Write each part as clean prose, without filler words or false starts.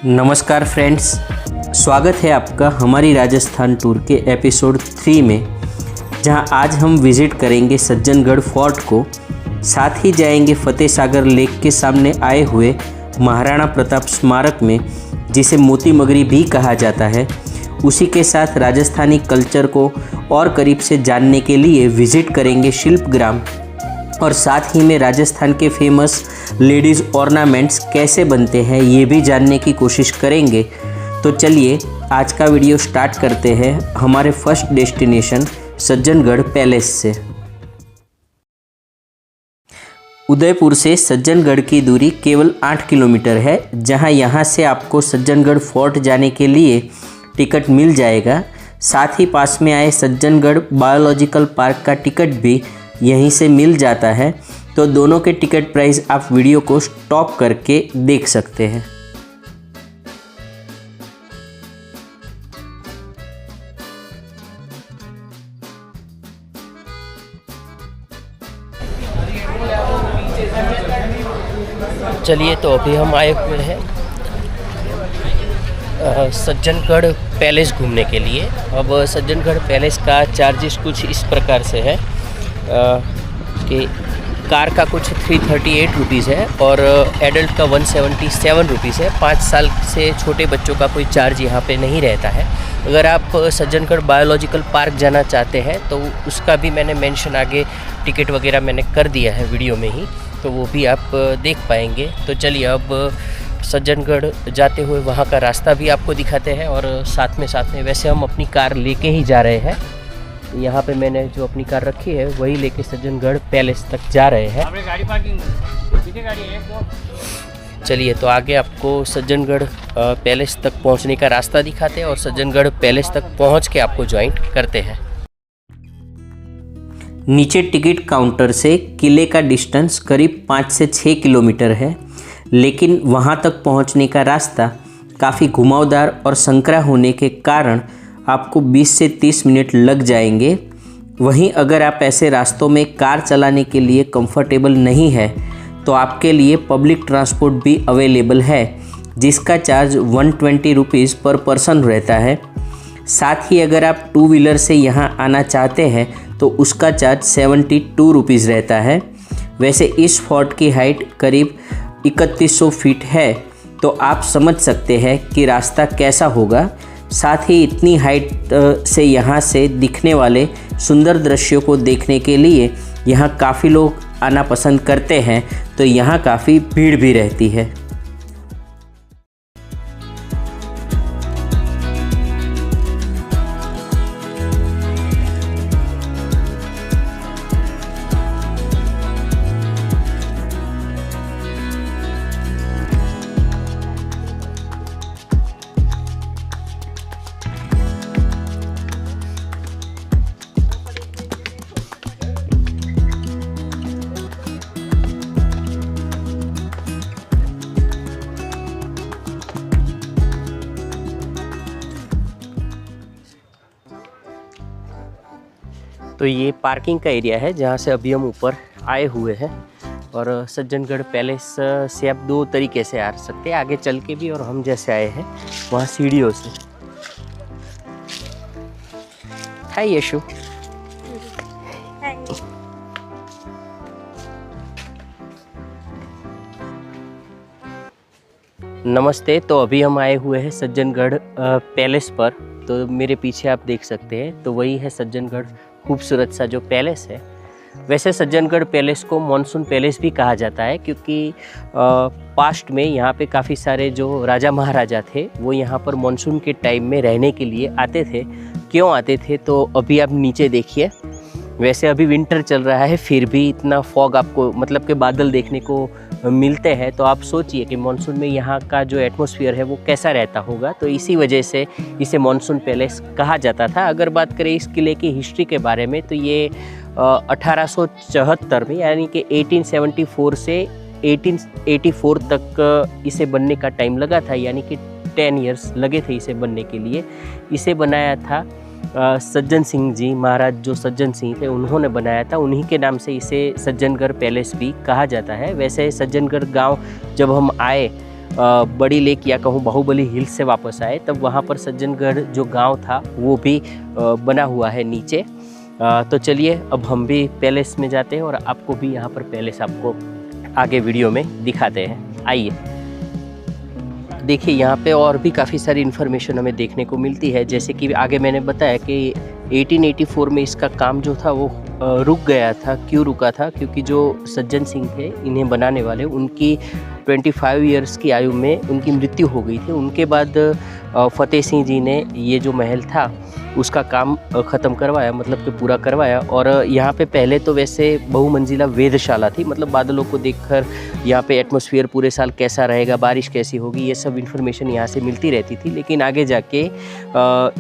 नमस्कार फ्रेंड्स, स्वागत है आपका हमारी राजस्थान टूर के एपिसोड 3 में, जहां आज हम विज़िट करेंगे सज्जनगढ़ फोर्ट को। साथ ही जाएंगे फतेह सागर लेक के सामने आए हुए महाराणा प्रताप स्मारक में, जिसे मोती मगरी भी कहा जाता है। उसी के साथ राजस्थानी कल्चर को और करीब से जानने के लिए विज़िट करेंगे शिल्पग्राम, और साथ ही में राजस्थान के फेमस लेडीज़ ऑर्नामेंट्स कैसे बनते हैं ये भी जानने की कोशिश करेंगे। तो चलिए आज का वीडियो स्टार्ट करते हैं हमारे फर्स्ट डेस्टिनेशन सज्जनगढ़ पैलेस से। उदयपुर से सज्जनगढ़ की दूरी केवल 8 किलोमीटर है, जहां यहां से आपको सज्जनगढ़ फोर्ट जाने के लिए टिकट मिल जाएगा। साथ ही पास में आए सज्जनगढ़ बायोलॉजिकल पार्क का टिकट भी यहीं से मिल जाता है। तो दोनों के टिकट प्राइस आप वीडियो को स्टॉप करके देख सकते हैं। चलिए, तो अभी हम आए हुए हैं सज्जनगढ़ पैलेस घूमने के लिए। अब सज्जनगढ़ पैलेस का चार्जेस कुछ इस प्रकार से है कि कार का कुछ 338 रुपीज़ है और एडल्ट का 177 रुपीज़ है। 5 साल से छोटे बच्चों का कोई चार्ज यहाँ पे नहीं रहता है। अगर आप सज्जनगढ़ बायोलॉजिकल पार्क जाना चाहते हैं तो उसका भी मैंने मेंशन आगे टिकट वगैरह मैंने कर दिया है वीडियो में ही, तो वो भी आप देख पाएंगे। तो चलिए अब सज्जनगढ़ जाते हुए वहाँ का रास्ता भी आपको दिखाते हैं, और साथ में वैसे हम अपनी कार लेके ही जा रहे हैं। यहाँ पे मैंने जो अपनी कार रखी है वही लेके सज्जनगढ़ पैलेस तक जा रहे हैं। गाड़ी पार्किंग पीछे गाड़ी है। चलिए, तो आगे आपको सज्जनगढ़ पैलेस तक पहुँचने का रास्ता दिखाते हैं और सज्जनगढ़ पैलेस तक पहुँच के आपको ज्वाइन करते हैं। नीचे टिकट काउंटर से किले का डिस्टेंस करीब 5 से 6 किलोमीटर है, लेकिन वहाँ तक पहुँचने का रास्ता काफ़ी घुमावदार और संकरा होने के कारण आपको 20 से 30 मिनट लग जाएंगे। वहीं अगर आप ऐसे रास्तों में कार चलाने के लिए कंफर्टेबल नहीं है तो आपके लिए पब्लिक ट्रांसपोर्ट भी अवेलेबल है, जिसका चार्ज 120 रुपीज़ पर पर्सन रहता है। साथ ही अगर आप 2 व्हीलर से यहाँ आना चाहते हैं तो उसका चार्ज 72 रुपीज़ रहता है। वैसे इस फोर्ट की हाइट करीब 3100 फीट है, तो आप समझ सकते हैं कि रास्ता कैसा होगा। साथ ही इतनी हाइट से यहाँ से दिखने वाले सुंदर दृश्यों को देखने के लिए यहाँ काफ़ी लोग आना पसंद करते हैं, तो यहाँ काफ़ी भीड़ भी रहती है। तो ये पार्किंग का एरिया है जहाँ से अभी हम ऊपर आए हुए हैं, और सज्जनगढ़ पैलेस से आप 2 तरीके से आ सकते हैं, आगे चल के भी और हम जैसे आए हैं वहाँ सीढ़ियों से। हाय यशु। नमस्ते। तो अभी हम आए हुए हैं सज्जनगढ़ पैलेस पर। तो मेरे पीछे आप देख सकते हैं, तो वही है सज्जनगढ़ खूबसूरत सा जो पैलेस है। वैसे सज्जनगढ़ पैलेस को मॉनसून पैलेस भी कहा जाता है, क्योंकि पास्ट में यहाँ पे काफ़ी सारे जो राजा महाराजा थे वो यहाँ पर मॉनसून के टाइम में रहने के लिए आते थे। क्यों आते थे तो अभी आप नीचे देखिए। वैसे अभी विंटर चल रहा है, फिर भी इतना फॉग आपको मतलब के बादल देखने को मिलते हैं, तो आप सोचिए कि मॉनसून में यहाँ का जो एटमॉस्फेयर है वो कैसा रहता होगा। तो इसी वजह से इसे मॉनसून पैलेस कहा जाता था। अगर बात करें इस किले की हिस्ट्री के बारे में, तो ये 1874 में यानी कि 1874 से 1884 तक इसे बनने का टाइम लगा था, यानी कि 10 इयर्स लगे थे इसे बनने के लिए। इसे बनाया था सज्जन सिंह जी महाराज, जो सज्जन सिंह थे उन्होंने बनाया था। उन्हीं के नाम से इसे सज्जनगढ़ पैलेस भी कहा जाता है। वैसे सज्जनगढ़ गांव जब हम आए बड़ी लेक या कहूँ बाहुबली हिल्स से वापस आए, तब वहाँ पर सज्जनगढ़ जो गांव था वो भी बना हुआ है नीचे। तो चलिए अब हम भी पैलेस में जाते हैं और आपको भी यहाँ पर पैलेस आपको आगे वीडियो में दिखाते हैं। आइए। देखिए यहाँ पे और भी काफ़ी सारी इन्फॉर्मेशन हमें देखने को मिलती है, जैसे कि आगे मैंने बताया कि 1884 में इसका काम जो था वो रुक गया था। क्यों रुका था? क्योंकि जो सज्जन सिंह थे इन्हें बनाने वाले, उनकी 25 इयर्स की आयु में उनकी मृत्यु हो गई थी। उनके बाद फतेह सिंह जी ने ये जो महल था उसका काम ख़त्म करवाया, मतलब कि पूरा करवाया। और यहाँ पे पहले तो वैसे बहुमंजिला वेधशाला थी, मतलब बादलों को देखकर यहाँ पे एटमॉस्फेयर पूरे साल कैसा रहेगा, बारिश कैसी होगी, ये सब इन्फॉर्मेशन यहाँ से मिलती रहती थी। लेकिन आगे जाके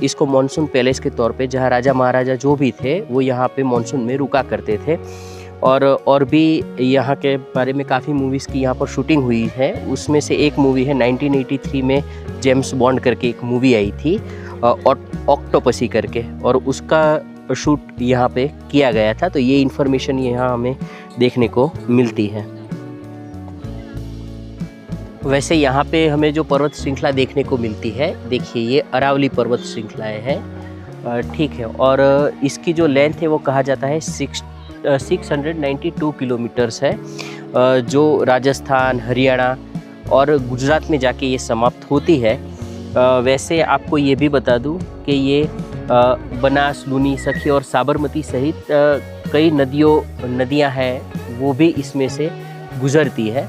इसको मॉनसून पैलेस के तौर पे, जहाँ राजा महाराजा जो भी थे वो यहाँ पे मॉनसून में रुका करते थे। और भी यहाँ के बारे में काफ़ी मूवीज़ की यहाँ पर शूटिंग हुई है। उसमें से एक मूवी है 1983 में जेम्स बॉन्ड करके एक मूवी आई थी ऑक्टोपसी करके, और उसका शूट यहाँ पे किया गया था। तो ये इन्फॉर्मेशन यहाँ हमें देखने को मिलती है। वैसे यहाँ पे हमें जो पर्वत श्रृंखला देखने को मिलती है, देखिए ये अरावली पर्वत श्रृंखलाएँ हैं, ठीक है। और इसकी जो लेंथ है वो कहा जाता है 692 किलोमीटर्स है, जो राजस्थान, हरियाणा और गुजरात में जाके ये समाप्त होती है। वैसे आपको ये भी बता दूं कि ये बनास, लूनी, सखी और साबरमती सहित कई नदियां हैं वो भी इसमें से गुजरती है।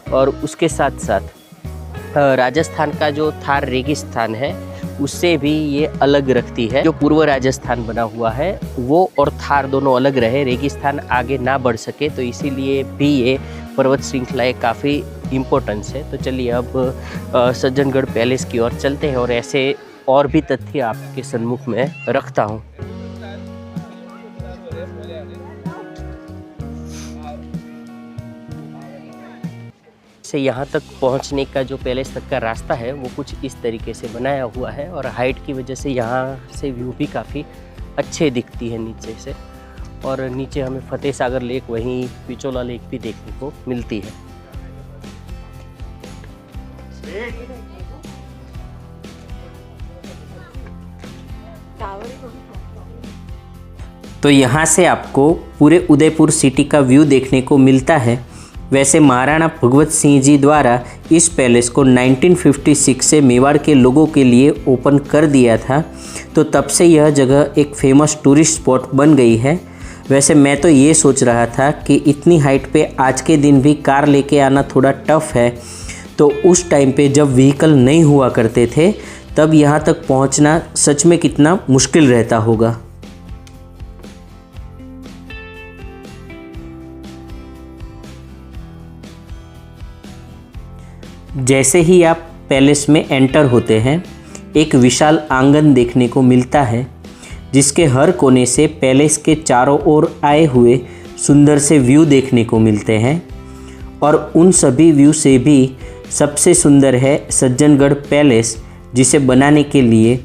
और उसके साथ साथ राजस्थान का जो थार रेगिस्तान है उससे भी ये अलग रखती है। जो पूर्व राजस्थान बना हुआ है वो और थार दोनों अलग रहे, रेगिस्तान आगे ना बढ़ सके, तो इसीलिए भी ये पर्वत श्रृंखलाएँ काफ़ी इम्पोर्टेंस है। तो चलिए अब सज्जनगढ़ पैलेस की ओर चलते हैं और ऐसे और भी तथ्य आपके सम्मुख में रखता हूँ। से यहाँ तक पहुँचने का जो पैलेस तक का रास्ता है वो कुछ इस तरीके से बनाया हुआ है, और हाइट की वजह से यहाँ से व्यू भी काफ़ी अच्छे दिखती है नीचे से। और नीचे हमें फतेह सागर लेक, वहीं पिचोला लेक भी देखने को मिलती है। तो यहाँ से आपको पूरे उदयपुर सिटी का व्यू देखने को मिलता है। वैसे महाराणा भगवत सिंह जी द्वारा इस पैलेस को 1956 से मेवाड़ के लोगों के लिए ओपन कर दिया था, तो तब से यह जगह एक फेमस टूरिस्ट स्पॉट बन गई है। वैसे मैं तो ये सोच रहा था कि इतनी हाइट पे आज के दिन भी कार लेके आना थोड़ा टफ़ है, तो उस टाइम पे जब व्हीकल नहीं हुआ करते थे तब यहाँ तक पहुँचना सच में कितना मुश्किल रहता होगा। जैसे ही आप पैलेस में एंटर होते हैं, एक विशाल आंगन देखने को मिलता है, जिसके हर कोने से पैलेस के चारों ओर आए हुए सुंदर से व्यू देखने को मिलते हैं। और उन सभी व्यू से भी सबसे सुंदर है सज्जनगढ़ पैलेस, जिसे बनाने के लिए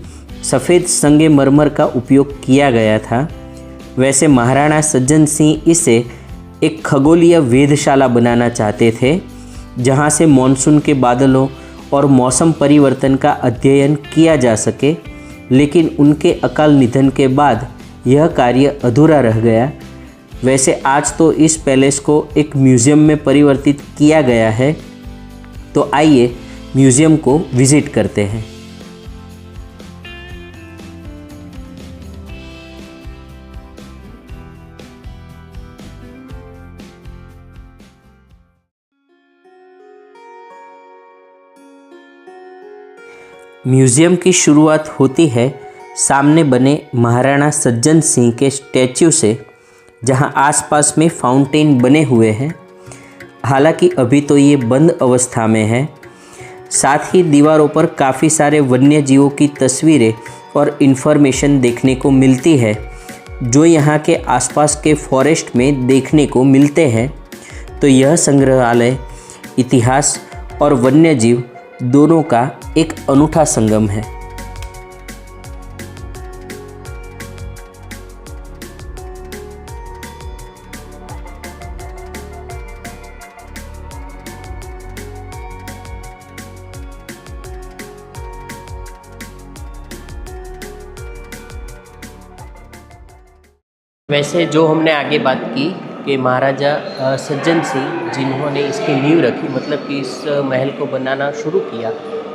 सफ़ेद संगमरमर का उपयोग किया गया था। वैसे महाराणा सज्जन सिंह इसे एक खगोलीय वेधशाला बनाना चाहते थे, जहां से मॉनसून के बादलों और मौसम परिवर्तन का अध्ययन किया जा सके, लेकिन उनके अकाल निधन के बाद यह कार्य अधूरा रह गया। वैसे आज तो इस पैलेस को एक म्यूज़ियम में परिवर्तित किया गया है, तो आइए म्यूज़ियम को विज़िट करते हैं। म्यूज़ियम की शुरुआत होती है सामने बने महाराणा सज्जन सिंह के स्टैच्यू से, जहां आसपास में फाउंटेन बने हुए हैं। हालांकि अभी तो ये बंद अवस्था में है। साथ ही दीवारों पर काफ़ी सारे वन्य जीवों की तस्वीरें और इन्फॉर्मेशन देखने को मिलती है, जो यहाँ के आसपास के फॉरेस्ट में देखने को मिलते हैं। तो यह संग्रहालय इतिहास और वन्य जीव दोनों का एक अनूठा संगम है। वैसे जो हमने आगे बात की कि महाराजा सज्जन सिंह जिन्होंने इसकी नींव रखी, मतलब कि इस महल को बनाना शुरू किया,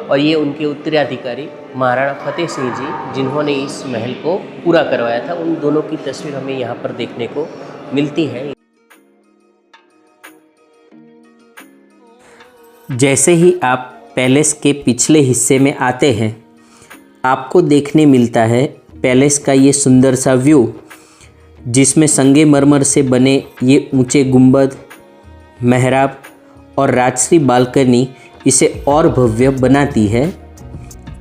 और ये उनके उत्तराधिकारी महाराणा फतेह सिंह जी जिन्होंने इस महल को पूरा करवाया था, उन दोनों की तस्वीर हमें यहाँ पर देखने को मिलती है। जैसे ही आप पैलेस के पिछले हिस्से में आते हैं, आपको देखने मिलता है पैलेस का ये सुंदर सा व्यू, जिसमें संगमरमर से बने ये ऊंचे गुंबद, मेहराब और राजश्री बालकनी इसे और भव्य बनाती है।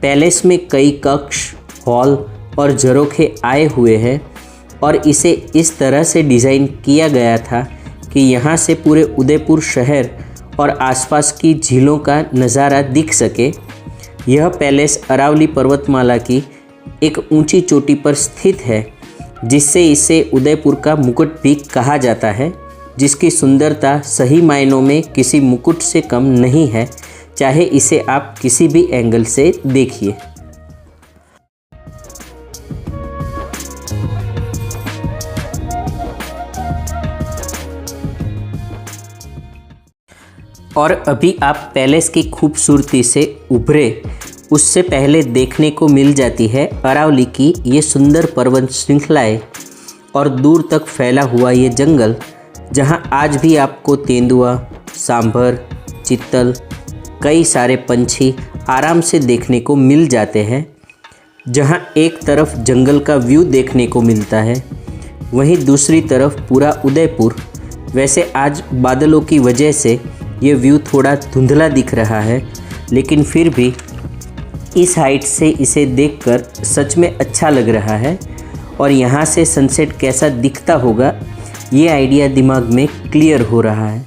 पैलेस में कई कक्ष, हॉल और झरोखे आए हुए हैं और इसे इस तरह से डिज़ाइन किया गया था कि यहाँ से पूरे उदयपुर शहर और आसपास की झीलों का नज़ारा दिख सके। यह पैलेस अरावली पर्वतमाला की एक ऊंची चोटी पर स्थित है, जिससे इसे उदयपुर का मुकुट भी कहा जाता है, जिसकी सुंदरता सही मायनों में किसी मुकुट से कम नहीं है, चाहे इसे आप किसी भी एंगल से देखिए। और अभी आप पैलेस की खूबसूरती से उभरे उससे पहले देखने को मिल जाती है अरावली की ये सुंदर पर्वत श्रृंखलाएँ और दूर तक फैला हुआ ये जंगल, जहाँ आज भी आपको तेंदुआ, सांभर, चित्तल, कई सारे पंछी आराम से देखने को मिल जाते हैं। जहाँ एक तरफ जंगल का व्यू देखने को मिलता है, वहीं दूसरी तरफ पूरा उदयपुर। वैसे आज बादलों की वजह से ये व्यू थोड़ा धुंधला दिख रहा है, लेकिन फिर भी इस हाइट से इसे देखकर सच में अच्छा लग रहा है। और यहाँ से सनसेट कैसा दिखता होगा, ये आइडिया दिमाग में क्लियर हो रहा है।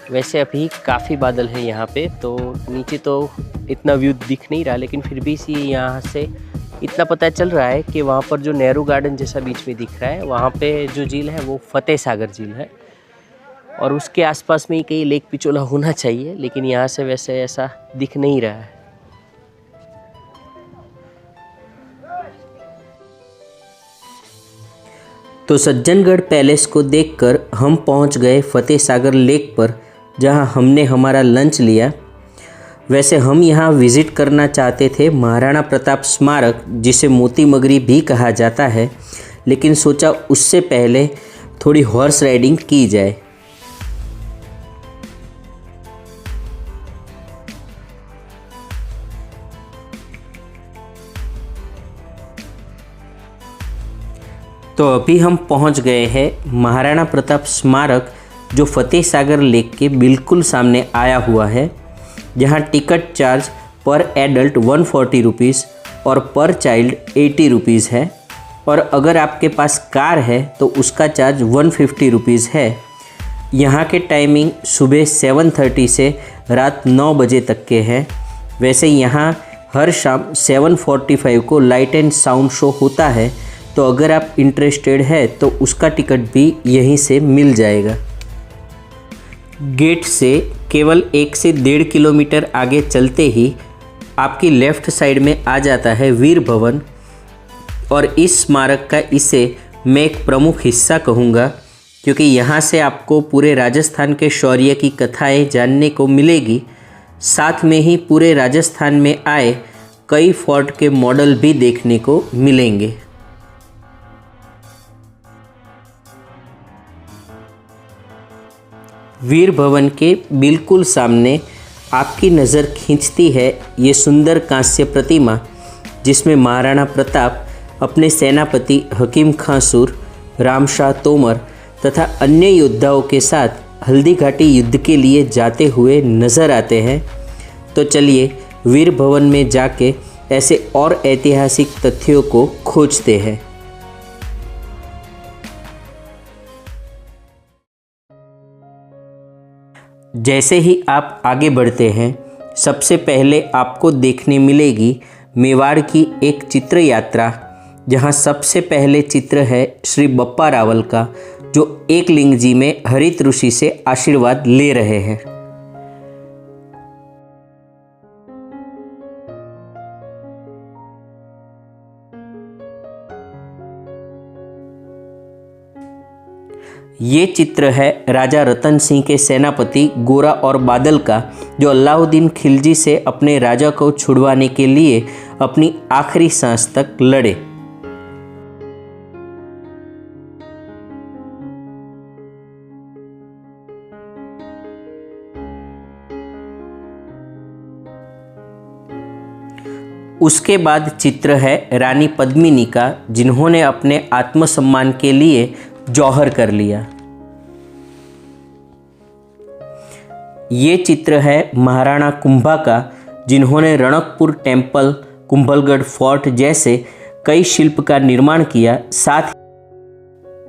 वैसे अभी काफ़ी बादल है यहाँ पे, तो नीचे तो इतना व्यू दिख नहीं रहा, लेकिन फिर भी इसी यहाँ से इतना पता चल रहा है कि वहाँ पर जो नेहरू गार्डन जैसा बीच में दिख रहा है, वहाँ पे जो झील है वो फतेह सागर झील है, और उसके आसपास में ही कहीं लेक पिचोला होना चाहिए, लेकिन यहाँ से वैसे ऐसा दिख नहीं रहा है। तो सज्जनगढ़ पैलेस को देखकर हम पहुँच गए फतेह सागर लेक पर, जहाँ हमने हमारा लंच लिया। वैसे हम यहाँ विज़िट करना चाहते थे महाराणा प्रताप स्मारक, जिसे मोती मगरी भी कहा जाता है, लेकिन सोचा उससे पहले थोड़ी हॉर्स राइडिंग की जाए। तो अभी हम पहुँच गए हैं महाराणा प्रताप स्मारक, जो फतेह सागर लेक के बिल्कुल सामने आया हुआ है, जहाँ टिकट चार्ज पर एडल्ट 140 रुपीज़ और पर चाइल्ड 80 रुपीज़ है, और अगर आपके पास कार है तो उसका चार्ज 150 रुपीज़ है। यहाँ के टाइमिंग सुबह 7:30 से रात 9 बजे तक के हैं। वैसे यहाँ हर शाम 7:45 को लाइट एंड साउंड शो होता है, तो अगर आप इंटरेस्टेड है तो उसका टिकट भी यहीं से मिल जाएगा। गेट से केवल 1 से 1.5 किलोमीटर आगे चलते ही आपकी लेफ़्ट साइड में आ जाता है वीर भवन, और इस स्मारक का इसे मैं एक प्रमुख हिस्सा कहूँगा, क्योंकि यहाँ से आपको पूरे राजस्थान के शौर्य की कथाएं जानने को मिलेगी। साथ में ही पूरे राजस्थान में आए कई फोर्ट के मॉडल भी देखने को मिलेंगे। वीर भवन के बिल्कुल सामने आपकी नज़र खींचती है ये सुंदर कांस्य प्रतिमा, जिसमें महाराणा प्रताप अपने सेनापति हकीम खां सुर, रामशाह तोमर तथा अन्य योद्धाओं के साथ हल्दी घाटी युद्ध के लिए जाते हुए नज़र आते हैं। तो चलिए वीर भवन में जाके ऐसे और ऐतिहासिक तथ्यों को खोजते हैं। जैसे ही आप आगे बढ़ते हैं, सबसे पहले आपको देखने मिलेगी मेवाड़ की एक चित्र यात्रा, जहां सबसे पहले चित्र है श्री बप्पा रावल का, जो एकलिंग जी में हरित ऋषि से आशीर्वाद ले रहे हैं। ये चित्र है राजा रतन सिंह के सेनापति गोरा और बादल का, जो अलाउद्दीन खिलजी से अपने राजा को छुड़वाने के लिए अपनी आखिरी सांस तक लड़े। उसके बाद चित्र है रानी पद्मिनी का, जिन्होंने अपने आत्मसम्मान के लिए जौहर कर लिया। ये चित्र है महाराणा कुंभा का, जिन्होंने रणकपुर टेम्पल, कुंभलगढ़ फोर्ट जैसे कई शिल्प का निर्माण किया। साथ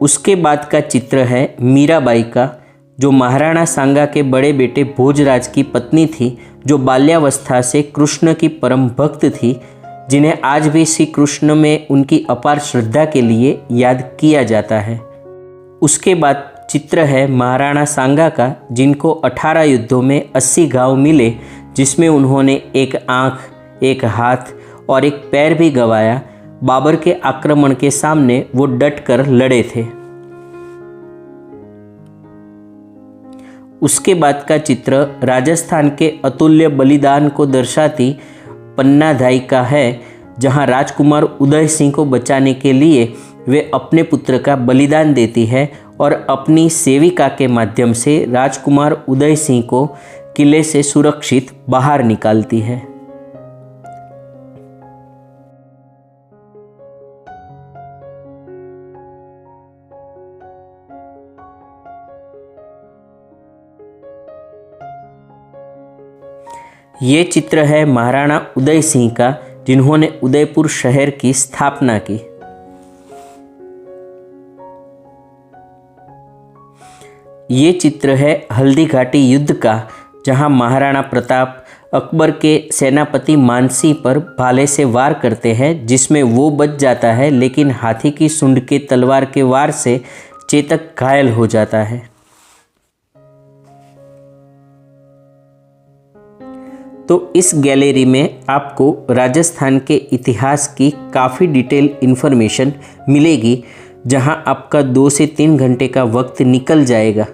उसके बाद का चित्र है मीराबाई का, जो महाराणा सांगा के बड़े बेटे भोजराज की पत्नी थी, जो बाल्यावस्था से कृष्ण की परम भक्त थी, जिन्हें आज भी श्री कृष्ण में उनकी अपार श्रद्धा के लिए याद किया जाता है। उसके बाद चित्र है महाराणा सांगा का, जिनको 18 युद्धों में 80 घाव मिले, जिसमें उन्होंने एक आँख, एक हाथ और एक पैर भी गंवाया। बाबर के आक्रमण के सामने वो डटकर लड़े थे। उसके बाद का चित्र राजस्थान के अतुल्य बलिदान को दर्शाती पन्नाधाई का है, जहां राजकुमार उदय सिंह को बचाने के लिए वे अपने पुत्र का बलिदान देती है और अपनी सेविका के माध्यम से राजकुमार उदय सिंह को किले से सुरक्षित बाहर निकालती है। ये चित्र है महाराणा उदय सिंह का, जिन्होंने उदयपुर शहर की स्थापना की। ये चित्र है हल्दी घाटी युद्ध का, जहां महाराणा प्रताप अकबर के सेनापति मानसी पर भाले से वार करते हैं, जिसमें वो बच जाता है, लेकिन हाथी की सूंड के तलवार के वार से चेतक घायल हो जाता है। तो इस गैलरी में आपको राजस्थान के इतिहास की काफ़ी डिटेल इन्फॉर्मेशन मिलेगी, जहां आपका 2 से 3 घंटे का वक्त निकल जाएगा।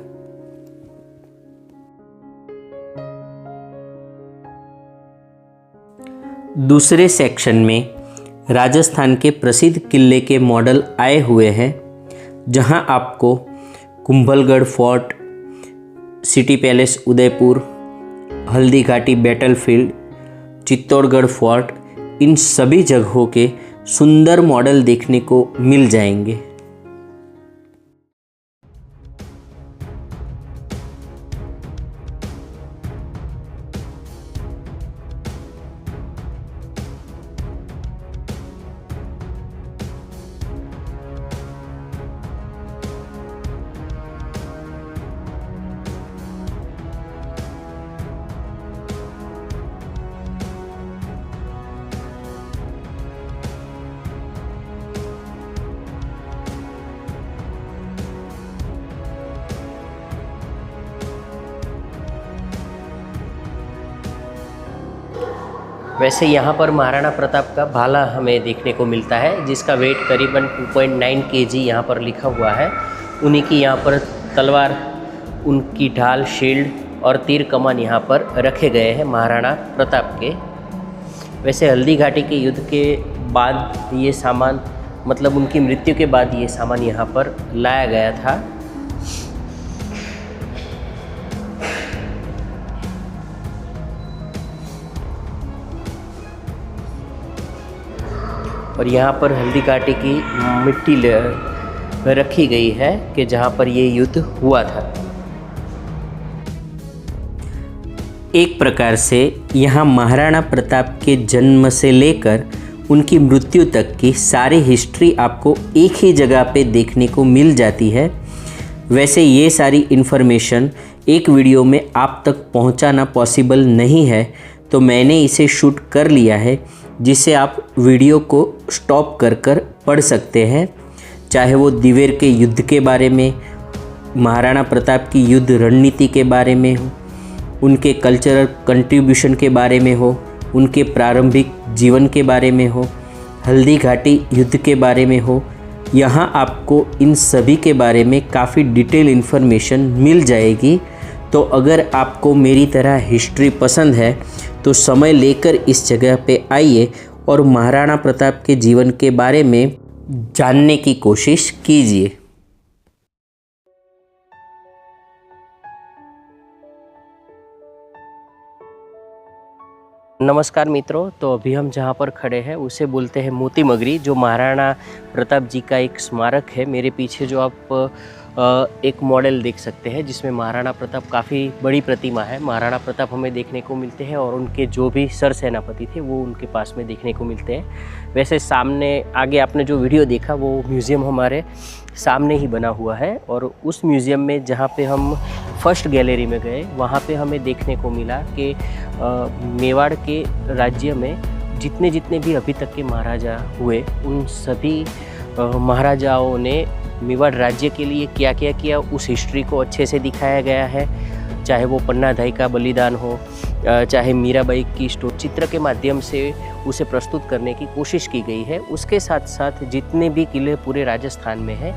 दूसरे सेक्शन में राजस्थान के प्रसिद्ध किले के मॉडल आए हुए हैं, जहां आपको Kumbhalgarh fort, city palace Udaipur, Haldi Ghati battlefield, Chittorgarh fort, इन सभी जगहों के सुंदर मॉडल देखने को मिल जाएंगे। वैसे यहाँ पर महाराणा प्रताप का भाला हमें देखने को मिलता है, जिसका वेट करीबन 2.9 kg यहाँ पर लिखा हुआ है। उन्हीं की यहाँ पर तलवार, उनकी ढाल, शील्ड और तीर कमान यहाँ पर रखे गए हैं महाराणा प्रताप के। वैसे हल्दी घाटी के युद्ध के बाद ये सामान, मतलब उनकी मृत्यु के बाद ये सामान यहाँ पर लाया गया था। और यहाँ पर हल्दी घाटी की मिट्टी रखी गई है कि जहाँ पर ये युद्ध हुआ था। एक प्रकार से यहाँ महाराणा प्रताप के जन्म से लेकर उनकी मृत्यु तक की सारी हिस्ट्री आपको एक ही जगह पे देखने को मिल जाती है। वैसे ये सारी इन्फॉर्मेशन एक वीडियो में आप तक पहुँचाना पॉसिबल नहीं है, तो मैंने इसे शूट कर लिया है, जिससे आप वीडियो को स्टॉप कर कर पढ़ सकते हैं। चाहे वो दिवेर के युद्ध के बारे में, महाराणा प्रताप की युद्ध रणनीति के बारे में हो, उनके कल्चरल कंट्रीब्यूशन के बारे में हो, उनके प्रारंभिक जीवन के बारे में हो, हल्दी घाटी युद्ध के बारे में हो, यहाँ आपको इन सभी के बारे में काफ़ी डिटेल इन्फॉर्मेशन मिल जाएगी। तो अगर आपको मेरी तरह हिस्ट्री पसंद है तो समय लेकर इस जगह पे आइए और महाराणा प्रताप के जीवन के बारे में जानने की कोशिश कीजिए। नमस्कार मित्रों, तो अभी हम जहाँ पर खड़े हैं उसे बोलते हैं मोती मगरी, जो महाराणा प्रताप जी का एक स्मारक है। मेरे पीछे जो आप एक मॉडल देख सकते हैं जिसमें महाराणा प्रताप, काफ़ी बड़ी प्रतिमा है, महाराणा प्रताप हमें देखने को मिलते हैं और उनके जो भी सर सेनापति थे वो उनके पास में देखने को मिलते हैं। वैसे सामने आगे आपने जो वीडियो देखा वो म्यूज़ियम हमारे सामने ही बना हुआ है, और उस म्यूज़ियम में जहाँ पे हम फर्स्ट गैलरी में गए वहाँ पे हमें देखने को मिला कि मेवाड़ के राज्य में जितने जितने भी अभी तक के महाराजा हुए उन सभी महाराजाओं ने मेवाड़ राज्य के लिए क्या क्या किया उस हिस्ट्री को अच्छे से दिखाया गया है। चाहे वो पन्नाधाई का बलिदान हो, चाहे मीराबाई की स्टोरी चित्र के माध्यम से उसे प्रस्तुत करने की कोशिश की गई है। उसके साथ साथ जितने भी किले पूरे राजस्थान में हैं,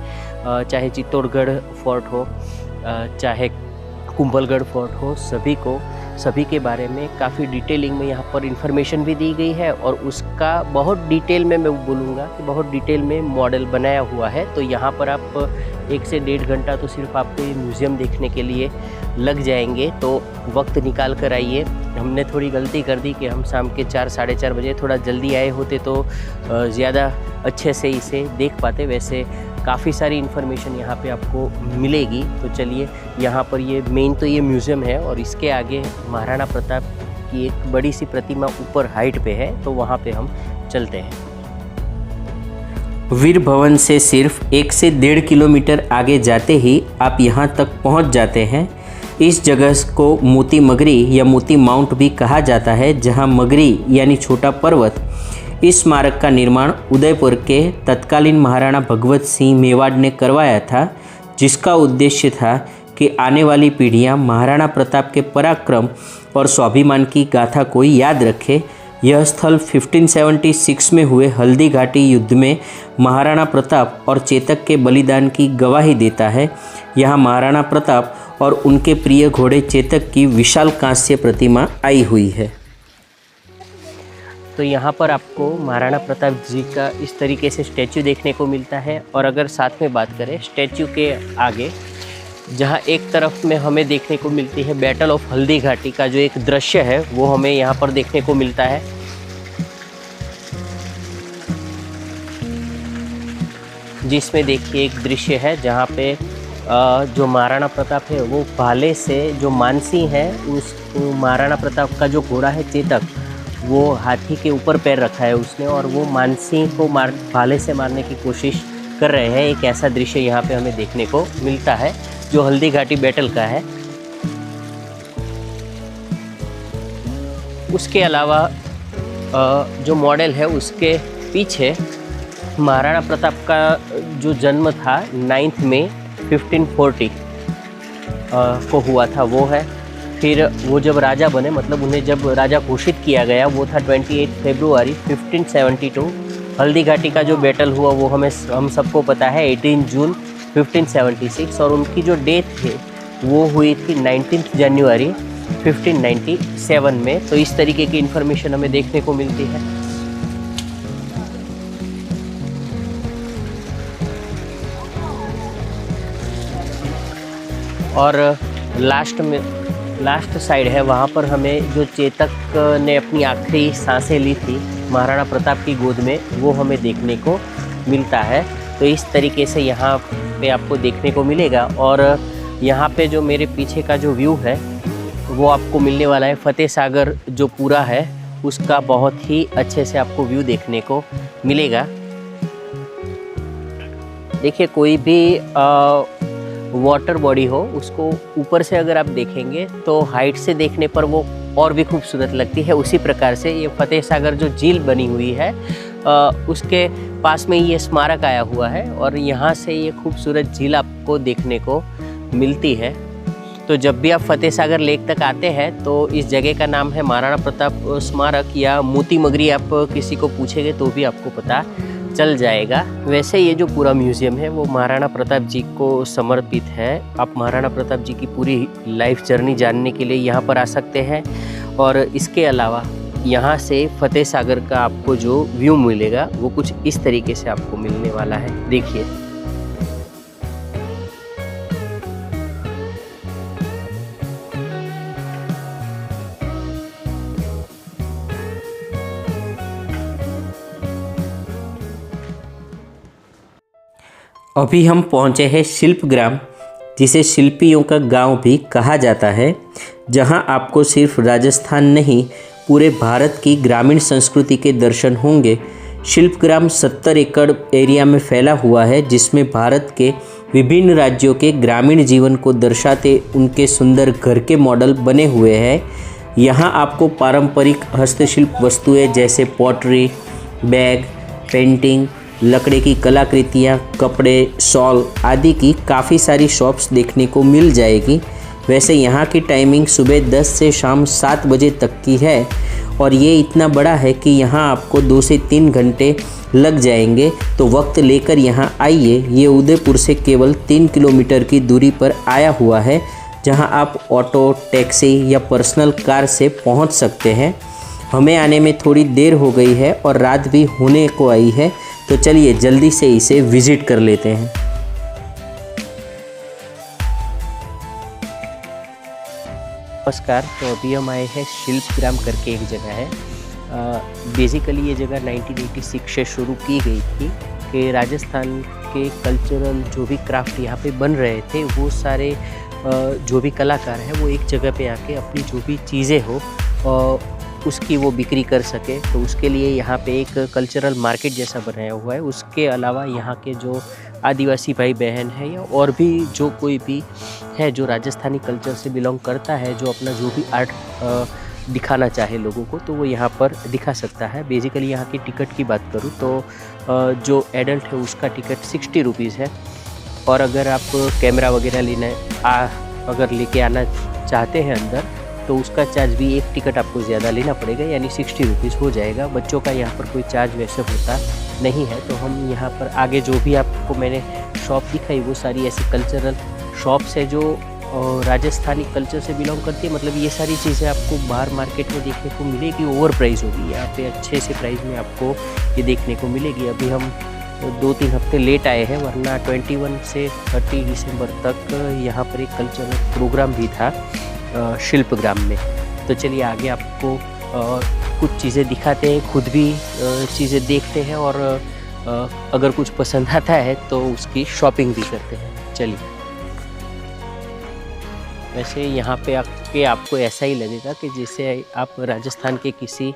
चाहे चित्तौड़गढ़ फोर्ट हो, चाहे कुंभलगढ़ फोर्ट हो, सभी के बारे में काफ़ी डिटेलिंग में यहाँ पर इंफॉर्मेशन भी दी गई है, और उसका बहुत डिटेल में मैं बोलूँगा कि बहुत डिटेल में मॉडल बनाया हुआ है। तो यहाँ पर आप 1 से 1.5 घंटा तो सिर्फ आपको ये म्यूज़ियम देखने के लिए लग जाएंगे, तो वक्त निकाल कर आइए। हमने थोड़ी गलती कर दी कि हम शाम के 4 साढ़े 4 बजे थोड़ा जल्दी आए होते तो ज़्यादा अच्छे से इसे देख पाते। वैसे काफ़ी सारी इन्फॉर्मेशन यहाँ पे आपको मिलेगी। तो चलिए, यहाँ पर ये मेन तो ये म्यूज़ियम है और इसके आगे महाराणा प्रताप की एक बड़ी सी प्रतिमा ऊपर हाइट पे है, तो वहाँ पे हम चलते हैं। वीर भवन से सिर्फ 1 से 1.5 किलोमीटर आगे जाते ही आप यहाँ तक पहुँच जाते हैं। इस जगह को मोती मगरी या मोती माउंट भी कहा जाता है, जहाँ मगरी यानी छोटा पर्वत। इस स्मारक का निर्माण उदयपुर के तत्कालीन महाराणा भगवत सिंह मेवाड़ ने करवाया था, जिसका उद्देश्य था कि आने वाली पीढ़ियां महाराणा प्रताप के पराक्रम और स्वाभिमान की गाथा को याद रखे। यह स्थल 1576 में हुए हल्दी घाटी युद्ध में महाराणा प्रताप और चेतक के बलिदान की गवाही देता है। यहाँ महाराणा प्रताप और उनके प्रिय घोड़े चेतक की विशाल कांस्य प्रतिमा आई हुई है। तो यहाँ पर आपको महाराणा प्रताप जी का इस तरीके से स्टैचू देखने को मिलता है। और अगर साथ में बात करें स्टैचू के आगे, जहाँ एक तरफ में हमें देखने को मिलती है बैटल ऑफ हल्दी घाटी का जो एक दृश्य है वो हमें यहाँ पर देखने को मिलता है। जिसमें देखिए एक दृश्य है जहाँ पे जो महाराणा प्रताप है वो भाले से, जो मानसी है उस महाराणा प्रताप का जो घोड़ा है चेतक, वो हाथी के ऊपर पैर रखा है उसने, और वो मानसी को भाले से मारने की कोशिश कर रहे हैं। एक ऐसा दृश्य यहाँ पे हमें देखने को मिलता है जो हल्दी घाटी बैटल का है। उसके अलावा जो मॉडल है उसके पीछे महाराणा प्रताप का जो जन्म था 9 मई 1540 को हुआ था वो है। फिर वो जब राजा बने, मतलब उन्हें जब राजा घोषित किया गया वो था 28 फरवरी 1572। हल्दी घाटी का जो बैटल हुआ वो हम सबको पता है 18 जून 1576, और उनकी जो डेथ है वो हुई थी 19 जनवरी 1597 में। तो इस तरीके की इन्फॉर्मेशन हमें देखने को मिलती है। और लास्ट साइड है, वहाँ पर हमें जो चेतक ने अपनी आखिरी सांसें ली थी महाराणा प्रताप की गोद में वो हमें देखने को मिलता है। तो इस तरीके से यहाँ पे आपको देखने को मिलेगा। और यहाँ पे जो मेरे पीछे का जो व्यू है वो आपको मिलने वाला है फतेह सागर जो पूरा है उसका बहुत ही अच्छे से आपको व्यू देखने को मिलेगा। देखिए, कोई भी वाटर बॉडी हो उसको ऊपर से अगर आप देखेंगे तो हाइट से देखने पर वो और भी खूबसूरत लगती है। उसी प्रकार से ये फतेह सागर जो झील बनी हुई है उसके पास में ये स्मारक आया हुआ है, और यहाँ से ये खूबसूरत झील आपको देखने को मिलती है। तो जब भी आप फतेह सागर लेक तक आते हैं तो इस जगह का नाम है महाराणा प्रताप स्मारक, या मोती मगरी आप किसी को पूछेंगे तो भी आपको पता चल जाएगा। वैसे ये जो पूरा म्यूज़ियम है वो महाराणा प्रताप जी को समर्पित है। आप महाराणा प्रताप जी की पूरी लाइफ जर्नी जानने के लिए यहाँ पर आ सकते हैं। और इसके अलावा यहाँ से फतेह सागर का आपको जो व्यू मिलेगा वो कुछ इस तरीके से आपको मिलने वाला है। देखिए, अभी हम पहुँचे हैं शिल्पग्राम, जिसे शिल्पियों का गांव भी कहा जाता है, जहां आपको सिर्फ राजस्थान नहीं पूरे भारत की ग्रामीण संस्कृति के दर्शन होंगे। शिल्पग्राम 70 एकड़ एरिया में फैला हुआ है, जिसमें भारत के विभिन्न राज्यों के ग्रामीण जीवन को दर्शाते उनके सुंदर घर के मॉडल बने हुए हैं। यहाँ आपको पारंपरिक हस्तशिल्प वस्तुएं जैसे पॉटरी, बैग, पेंटिंग, लकड़े की कलाकृतियाँ, कपड़े, शॉल आदि की काफ़ी सारी शॉप्स देखने को मिल जाएगी। वैसे यहाँ की टाइमिंग सुबह 10 से शाम 7 बजे तक की है और ये इतना बड़ा है कि यहाँ आपको 2 से 3 घंटे लग जाएंगे। तो वक्त लेकर यहाँ आइए। ये उदयपुर से केवल 3 किलोमीटर की दूरी पर आया हुआ है, जहाँ आप ऑटो, टैक्सी या पर्सनल कार से पहुँच सकते हैं। हमें आने में थोड़ी देर हो गई है और रात भी होने को आई है, तो चलिए जल्दी से इसे विज़िट कर लेते हैं। नमस्कार, तो अभी हम आए हैं शिल्पग्राम करके एक जगह है। बेसिकली ये जगह 1986 से शुरू की गई थी कि राजस्थान के कल्चरल जो भी क्राफ्ट यहाँ पे बन रहे थे वो सारे जो भी कलाकार हैं वो एक जगह पे आके अपनी जो भी चीज़ें हो उसकी वो बिक्री कर सके। तो उसके लिए यहाँ पे एक कल्चरल मार्केट जैसा बनाया हुआ है। उसके अलावा यहाँ के जो आदिवासी भाई बहन है या और भी जो कोई भी है जो राजस्थानी कल्चर से बिलोंग करता है, जो अपना जो भी आर्ट दिखाना चाहे लोगों को, तो वो यहाँ पर दिखा सकता है। बेसिकली यहाँ की टिकट की बात करूँ तो जो एडल्ट है उसका टिकट 60 रुपीज़ है, और अगर आप कैमरा वगैरह अगर लेके आना चाहते हैं अंदर तो उसका चार्ज भी एक टिकट आपको ज़्यादा लेना पड़ेगा, यानी 60 रुपीज़ हो जाएगा। बच्चों का यहाँ पर कोई चार्ज वैसे होता नहीं है। तो हम यहाँ पर आगे जो भी आपको मैंने शॉप दिखाई वो सारी ऐसी कल्चरल शॉप्स है जो राजस्थानी कल्चर से बिलोंग करती है। मतलब ये सारी चीज़ें आपको बाहर मार्केट में देखने को मिलेगी, ओवर प्राइस होगी। यहाँ पे अच्छे से प्राइस में आपको ये देखने को मिलेगी। अभी हम 2-3 हफ्ते लेट आए हैं, वरना 21 से 30 दिसंबर तक यहाँ पर एक कल्चरल प्रोग्राम भी था शिल्पग्राम में। तो चलिए आगे आपको कुछ चीज़ें दिखाते हैं, खुद भी चीज़ें देखते हैं और अगर कुछ पसंद आता है तो उसकी शॉपिंग भी करते हैं। चलिए, वैसे यहाँ पे आके आपको ऐसा ही लगेगा कि जैसे आप राजस्थान के किसी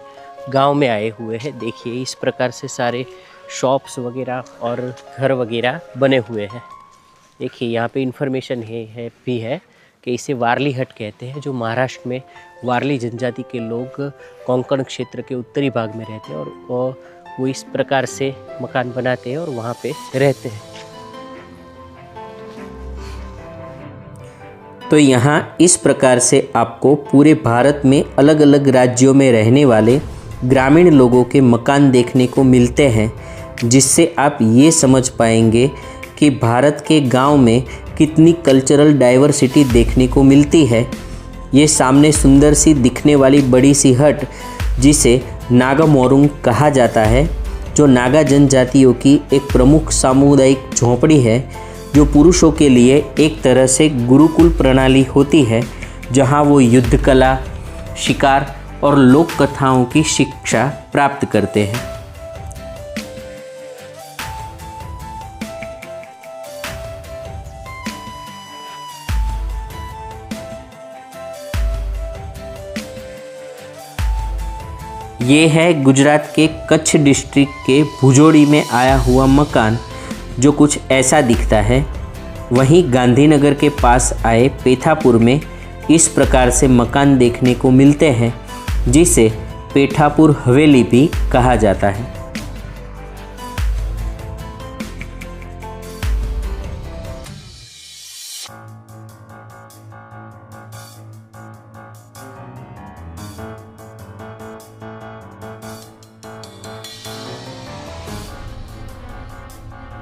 गांव में आए हुए हैं। देखिए इस प्रकार से सारे शॉप्स वगैरह और घर वगैरह बने हुए हैं। देखिए यहाँ पे इंफॉर्मेशन भी है कि इसे वारली हट कहते हैं, जो महाराष्ट्र में वारली जनजाति के लोग कोंकण क्षेत्र के उत्तरी भाग में रहते हैं और वो इस प्रकार से मकान बनाते हैं और वहाँ पे रहते हैं। तो यहाँ इस प्रकार से आपको पूरे भारत में अलग अलग राज्यों में रहने वाले ग्रामीण लोगों के मकान देखने को मिलते हैं, जिससे आप ये समझ पाएंगे कि भारत के गांव में कितनी कल्चरल डाइवर्सिटी देखने को मिलती है। ये सामने सुंदर सी दिखने वाली बड़ी सी हट, जिसे नागा मोरुंग कहा जाता है, जो नागा जनजातियों की एक प्रमुख सामुदायिक झोंपड़ी है, जो पुरुषों के लिए एक तरह से गुरुकुल प्रणाली होती है, जहां वो युद्ध कला, शिकार और लोक कथाओं की शिक्षा प्राप्त करते हैं। ये है गुजरात के कच्छ डिस्ट्रिक्ट के भुजोड़ी में आया हुआ मकान, जो कुछ ऐसा दिखता है। वहीं गांधीनगर के पास आए पेठापुर में इस प्रकार से मकान देखने को मिलते हैं, जिसे पेठापुर हवेली भी कहा जाता है।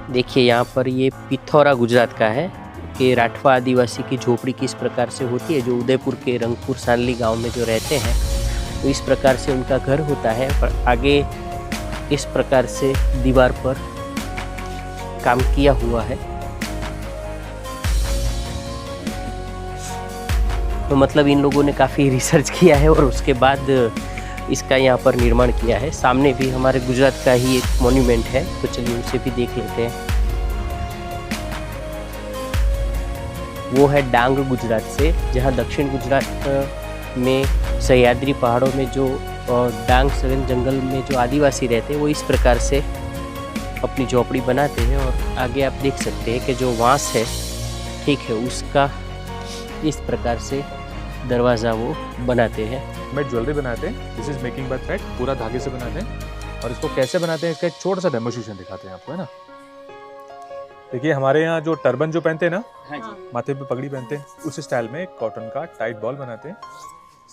देखिए यहाँ पर ये पिथौरा गुजरात का है कि राठवा आदिवासी की झोपड़ी किस प्रकार से होती है, जो उदयपुर के रंगपुर सानली गांव में जो रहते हैं तो इस प्रकार से उनका घर होता है। पर आगे इस प्रकार से दीवार पर काम किया हुआ है। तो मतलब इन लोगों ने काफ़ी रिसर्च किया है और उसके बाद इसका यहाँ पर निर्माण किया है। सामने भी हमारे गुजरात का ही एक मॉन्यूमेंट है, तो चलिए उसे भी देख लेते हैं। वो है डांग गुजरात से, जहाँ दक्षिण गुजरात में सह्याद्री पहाड़ों में जो डांग सघन जंगल में जो आदिवासी रहते हैं वो इस प्रकार से अपनी झोपड़ी बनाते हैं। और आगे आप देख सकते हैं कि जो वांस है, ठीक है, उसका इस प्रकार से दरवाज़ा वो बनाते हैं। में ज्वेलरी बनाते हैं। This is making by thread, पूरा धागे से बनाते हैं। और इसको कैसे बनाते हैं इसका एक छोटा सा डेमोन्स्ट्रेशन दिखाते हैं आपको, है ना। देखिए हमारे यहाँ जो टर्बन जो पहनते हैं ना, माथे पे पगड़ी पहनते हैं, उस स्टाइल में कॉटन का टाइट बॉल बनाते हैं।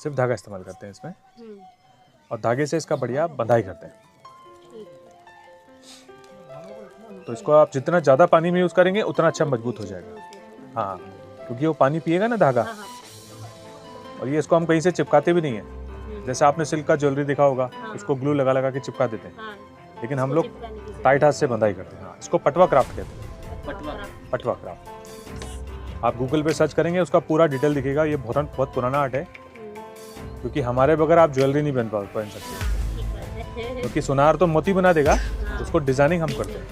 सिर्फ धागा इस्तेमाल करते हैं इसमें, और धागे से इसका बढ़िया बंधाई करते हैं। तो इसको आप जितना ज़्यादा पानी में यूज़ करेंगे उतना अच्छा मजबूत हो जाएगा। हाँ, क्योंकि वो पानी पिएगा ना धागा। और ये इसको हम कहीं से चिपकाते भी नहीं है। जैसे आपने सिल्क का ज्वेलरी देखा होगा, उसको ग्लू लगा लगा के चिपका देते हैं, लेकिन हम लोग टाइट हाथ से बंधाई करते हैं। इसको पटवा क्राफ्ट कहते हैं। पटवा क्राफ्ट आप गूगल पे सर्च करेंगे, उसका पूरा डिटेल दिखेगा। ये बहुत पुराना आर्ट है, क्योंकि हमारे बगैर आप ज्वेलरी नहीं पहन सकते, क्योंकि सुनार तो मोती बना देगा, उसको डिजाइनिंग हम करते हैं।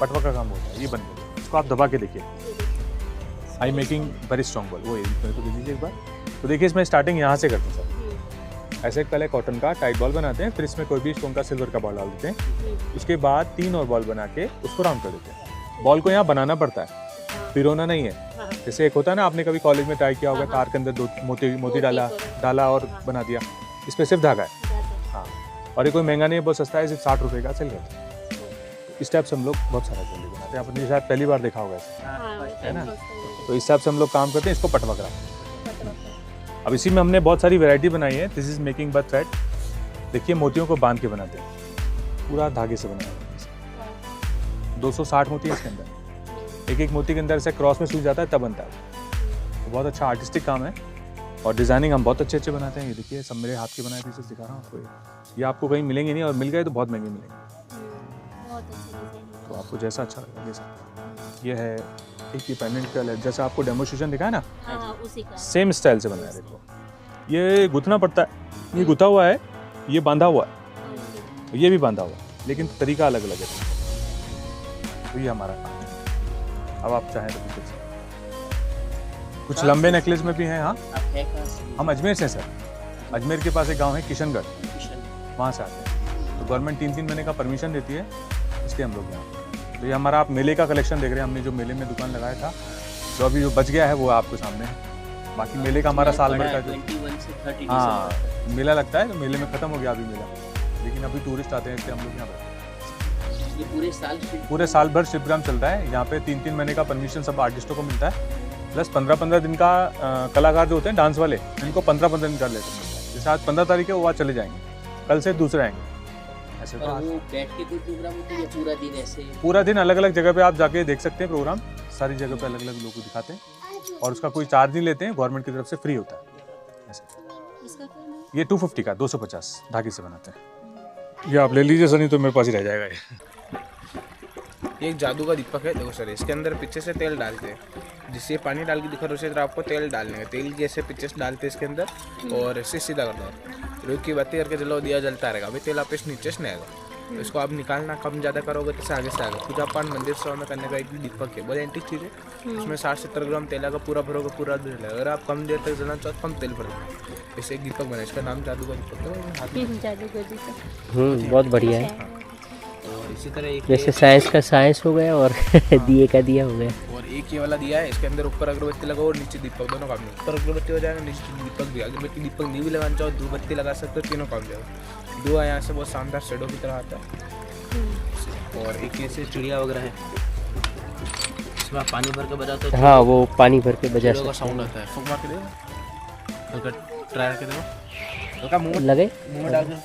पटवा का काम होता है। ये बन गया, इसको आप दबा के देखिए। I making very strong ball, वो मेरे को दे दीजिए एक बार। तो देखिए इसमें स्टार्टिंग यहाँ से करते हैं सर। ऐसे पहले कॉटन का टाइट बॉल बनाते हैं, फिर इसमें कोई भी स्टोन का सिल्वर का बॉल डाल देते हैं। उसके बाद 3 और बॉल बना के उसको राउंड कर देते हैं। बॉल को यहाँ बनाना पड़ता है, पिरोना नहीं है। जैसे एक होता है ना, आपने कभी कॉलेज में ट्राई किया होगा, तार के अंदर 2 मोती डाला और बना दिया। इसमें सिर्फ धागा है। हाँ, और ये कोई महंगा नहीं है, बहुत सस्ता है, सिर्फ 60 रुपये का सेल करते हैं। इस टाइप से हम लोग बहुत सारा ज्वेलरी बनाते हैं। आपने शायद पहली बार देखा होगा ऐसे, है ना। तो इस टाइप से हम लोग काम करते हैं। इसको पटवा क्राफ्ट। अब इसी में हमने बहुत सारी वैरायटी बनाई है। This is making by thread. देखिए मोतियों को बांध के बनाते हैं, पूरा धागे से बनाते हैं। 260 मोती है इसके अंदर। एक एक मोती के अंदर से क्रॉस में सूख जाता है, तब बनता है। तो बहुत अच्छा आर्टिस्टिक काम है। और डिजाइनिंग हम बहुत अच्छे बनाते हैं। ये देखिए सब मेरे हाथ के बनाए पीसेस दिखा रहा हूँ आपको। ये आपको कहीं मिलेंगे नहीं, और मिल गए तो बहुत महंगे मिलेंगे। तो आपको जैसा अच्छा लगे ले सकते हैं। ये है एक पेंडेंट का, जैसा आपको डेमोन्स्ट्रेशन दिखा है ना, सेम स्टाइल से बनाया। देखो ये गुथना पड़ता है, ये गुथा हुआ है, ये बांधा हुआ है, ये भी बांधा हुआ है, लेकिन तरीका अलग अलग है। तो ये हमारा काम है। अब आप चाहें तो कुछ लंबे नेकलेस में भी हैं। हाँ, हम अजमेर से सर। अजमेर के पास एक गांव है किशनगढ़, वहाँ से आते हैं। तो गवर्नमेंट 3-3 महीने का परमिशन देती है, इसलिए हम लोग यहाँ। तो ये हमारा आप मेले का कलेक्शन देख रहे हैं। हमने जो मेले में दुकान लगाया था, जो अभी जो बच गया है वो आपके सामने है। बाकी मेले का हमारा साल भर का जो मेला लगता है, तो मेले में ख़त्म हो गया अभी मेला, लेकिन अभी टूरिस्ट आते हैं, इसलिए हम लोग यहाँ पर। ये पूरे साल भर शिवग्राम चलता है। यहाँ पे 3-3 महीने का परमिशन सब आर्टिस्टों को मिलता है, प्लस 15-15 दिन का कलाकार जो होते हैं डांस वाले, इनको 15-15 दिन का लेकर मिलता है। जैसे आज 15 तारीख है, वो आज चले जाएंगे, कल से दूसरे आएंगे। ऐसे तो वो बैठ के कोई प्रोग्राम होता है, पूरा दिन ऐसे? पूरा दिन अलग अलग जगह पे आप जाके देख सकते हैं प्रोग्राम। सारी जगह पे अलग अलग लोगों को दिखाते हैं, और उसका कोई चार्ज नहीं लेते हैं, गवर्नमेंट की तरफ से फ्री होता है। ऐसे ये 250 का 250 धागे से बनाते हैं। ये आप ले लीजिए सर, नहीं तो मेरे पास ही रह जाएगा ये एक जादू का दीपक है। देखो सर, इसके अंदर पीछे से तेल डालते हैं, जिससे पानी डाल के दिखा, उसी तरह आपको तेल डालने का। तेल की ऐसे पीछे से डालते हैं इसके अंदर, और ऐसे सीधा करना है। रुक की बातें करके चलो, दिया जलता रहेगा। अभी तेल आप इस नीचे से नहीं आएगा, तो इसको आप निकालना कम ज़्यादा करोगे तो आगे से आएगा। पूजा पाठ मंदिर सेवा में करने का एक दीपक है, बहुत एंटीक चीज़ है। उसमें 60-70 ग्राम तेल का पूरा भरोगे, पूरा दूर लगेगा। अगर आप कम देर तक जलाना चाहो तो कम तेल भरोगे। ऐसे एक दीपक बना, इसका नाम जादू का दीपक है। बहुत बढ़िया है। और इसी तरह एक जैसे साइंस का साइंस हो गया, और दिए का दिया हो गया। और एक ये वाला दिया है, इसके अंदर ऊपर अगरबत्ती लगाओ और नीचे दीपक, दोनों काम नहीं। ऊपर अगरबत्ती हो जाएगा, नीचे दीपक भी। अगरबत्ती दीपक नहीं भी लगाना चाहो, धूपबत्ती लगा सकते हो, तीनों काम जाएगा। धुआं यहाँ से बहुत शानदार शेडो की तरह आता है। और एक ऐसे चिड़िया वगैरह है, इसमें आप पानी भर के बजाते हो। हाँ, वो पानी भर के बजा का साउंड आता है। फूंक मार के देखो, ट्राई करके देखो, तो का मुंह लगे, मुंह में डाल दो,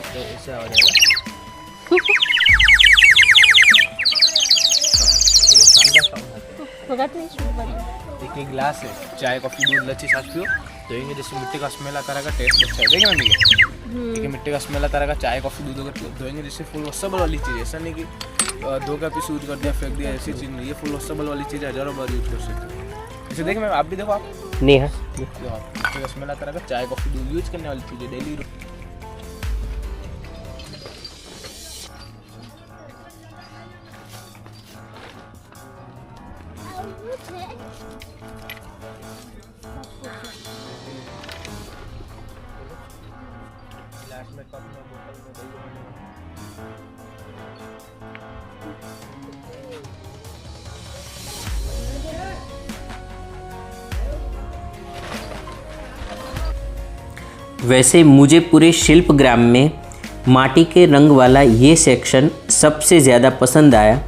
तो इससे आ जाएगा। देखिए गिलास है, चाय कॉफ़ी दूध लच्छी छाछ पियो तो ये जैसे मिट्टी का स्मेल आता रहेगा, टेस्ट अच्छा है। देखें ना भैया, देखिए मिट्टी का स्मेल आता रहेगा, चाय कॉफ़ी दूध अगर पियो धोएंगे जैसे फुल वॉशेबल वाली चीज़ है। ऐसा नहीं कि धो का पीस यूज कर दिया फेंक दिया, ऐसी चीज़ नहीं। ये फुल वॉशेबल वाली चीज़ है, हज़ारों बार यूज कर सकते हो। जैसे देखें मैम, आप भी देखो, आप नहीं है देखो, आप मिट्टी का स्मेल आता रहेगा, चाय कॉफ़ी दूध यूज करने वाली चीज़ है डेली। वैसे मुझे पूरे शिल्प ग्राम में माटी के रंग वाला ये सेक्शन सबसे ज़्यादा पसंद आया,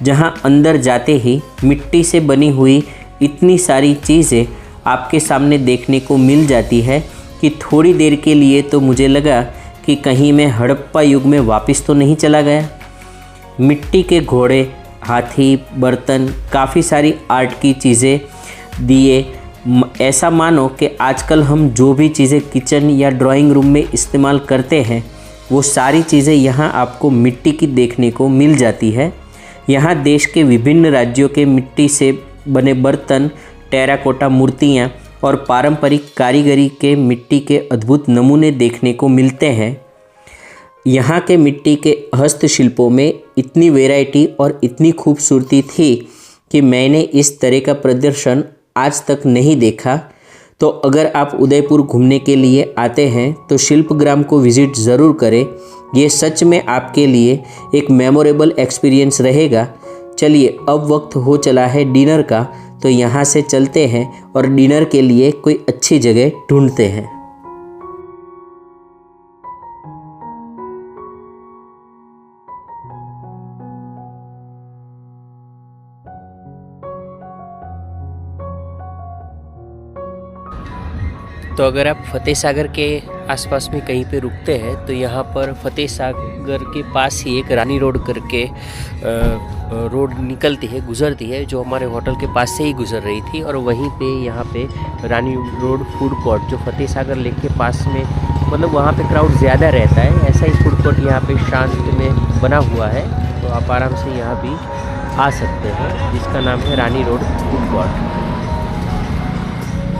जहाँ अंदर जाते ही मिट्टी से बनी हुई इतनी सारी चीज़ें आपके सामने देखने को मिल जाती है कि थोड़ी देर के लिए तो मुझे लगा कि कहीं मैं हड़प्पा युग में वापस तो नहीं चला गया। मिट्टी के घोड़े, हाथी, बर्तन, काफ़ी सारी आर्ट की चीज़ें, दिए, ऐसा मानो कि आजकल हम जो भी चीज़ें किचन या ड्राइंग रूम में इस्तेमाल करते हैं वो सारी चीज़ें यहाँ आपको मिट्टी की देखने को मिल जाती है। यहाँ देश के विभिन्न राज्यों के मिट्टी से बने बर्तन, टेराकोटा मूर्तियाँ और पारंपरिक कारीगरी के मिट्टी के अद्भुत नमूने देखने को मिलते हैं। यहाँ के मिट्टी के हस्तशिल्पों में इतनी वैरायटी और इतनी खूबसूरती थी कि मैंने इस तरह का प्रदर्शन आज तक नहीं देखा। तो अगर आप उदयपुर घूमने के लिए आते हैं तो शिल्पग्राम को विज़िट ज़रूर करें। ये सच में आपके लिए एक मेमोरेबल एक्सपीरियंस रहेगा। चलिए अब वक्त हो चला है डिनर का, तो यहाँ से चलते हैं और डिनर के लिए कोई अच्छी जगह ढूंढते हैं। तो अगर आप फतेह सागर के आसपास में कहीं पे रुकते हैं तो यहाँ पर फतेह सागर के पास ही एक रानी रोड करके रोड निकलती है, गुज़रती है, जो हमारे होटल के पास से ही गुज़र रही थी। और वहीं पे यहाँ पे रानी रोड फूड कोर्ट, जो फतेह सागर लेक के पास में, मतलब वहाँ पे क्राउड ज़्यादा रहता है, ऐसा ही फूड कोर्ट यहाँ पे शांत में बना हुआ है। तो आप आराम से यहाँ भी आ सकते हैं, जिसका नाम है रानी रोड फूड कोर्ट।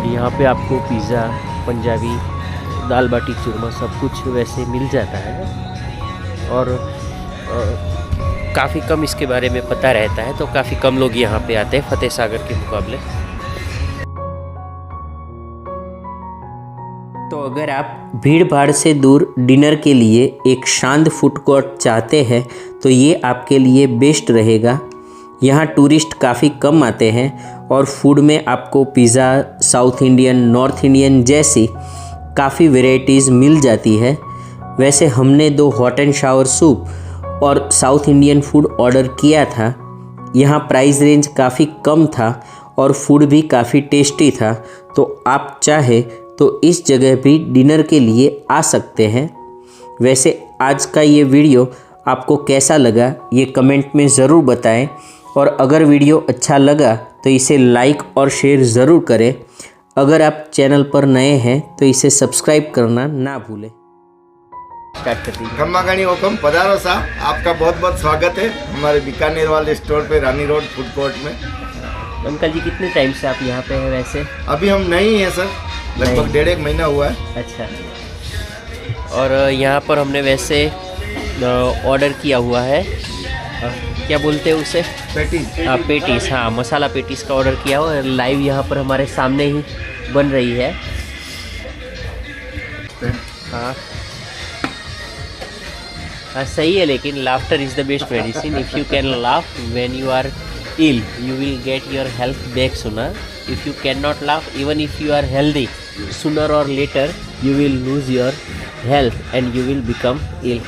यहाँ पे आपको पिज़्ज़ा, पंजाबी, दाल बाटी चूरमा सब कुछ वैसे मिल जाता है। और काफ़ी कम इसके बारे में पता रहता है, तो काफ़ी कम लोग यहाँ पे आते हैं फतेह सागर के मुकाबले। तो अगर आप भीड़ भाड़ से दूर डिनर के लिए एक शांत फूड कोर्ट चाहते हैं तो ये आपके लिए बेस्ट रहेगा। यहाँ टूरिस्ट काफ़ी कम आते हैं और फूड में आपको pizza, south Indian, north Indian जैसी काफ़ी वैरायटीज़ मिल जाती है। वैसे हमने 2 हॉट एंड शावर सूप और साउथ इंडियन फूड ऑर्डर किया था। यहाँ प्राइस रेंज काफ़ी कम था और फूड भी काफ़ी टेस्टी था। तो आप चाहे तो इस जगह भी डिनर के लिए आ सकते हैं। वैसे आज का ये वीडियो आपको कैसा लगा ये कमेंट में ज़रूर बताएं, और अगर वीडियो अच्छा लगा तो इसे लाइक और शेयर ज़रूर करें। अगर आप चैनल पर नए हैं तो इसे सब्सक्राइब करना ना भूलें। स्टार्ट कर दीजिए। खम्मा गणी हुकम पधारो साहब, आपका बहुत बहुत स्वागत है हमारे बीकानेर वाले स्टोर पे रानी रोड फूड कोर्ट में। अंकल जी कितने टाइम से आप यहाँ पे हैं? वैसे अभी हम नहीं हैं सर, लगभग 1.5 महीना हुआ है। अच्छा। और यहाँ पर हमने वैसे ऑर्डर किया हुआ है, क्या बोलते हैं उसे, पेटीज। हाँ, मसाला पेटीज का ऑर्डर किया हुआ है। लाइव यहाँ पर हमारे सामने ही बन रही है। हाँ हाँ, सही है, लेकिन laughter is the best medicine. If you can laugh when you are ill, you will get your health back sooner. If you cannot laugh, even if you are healthy, sooner or later you will lose your health and you will become ill.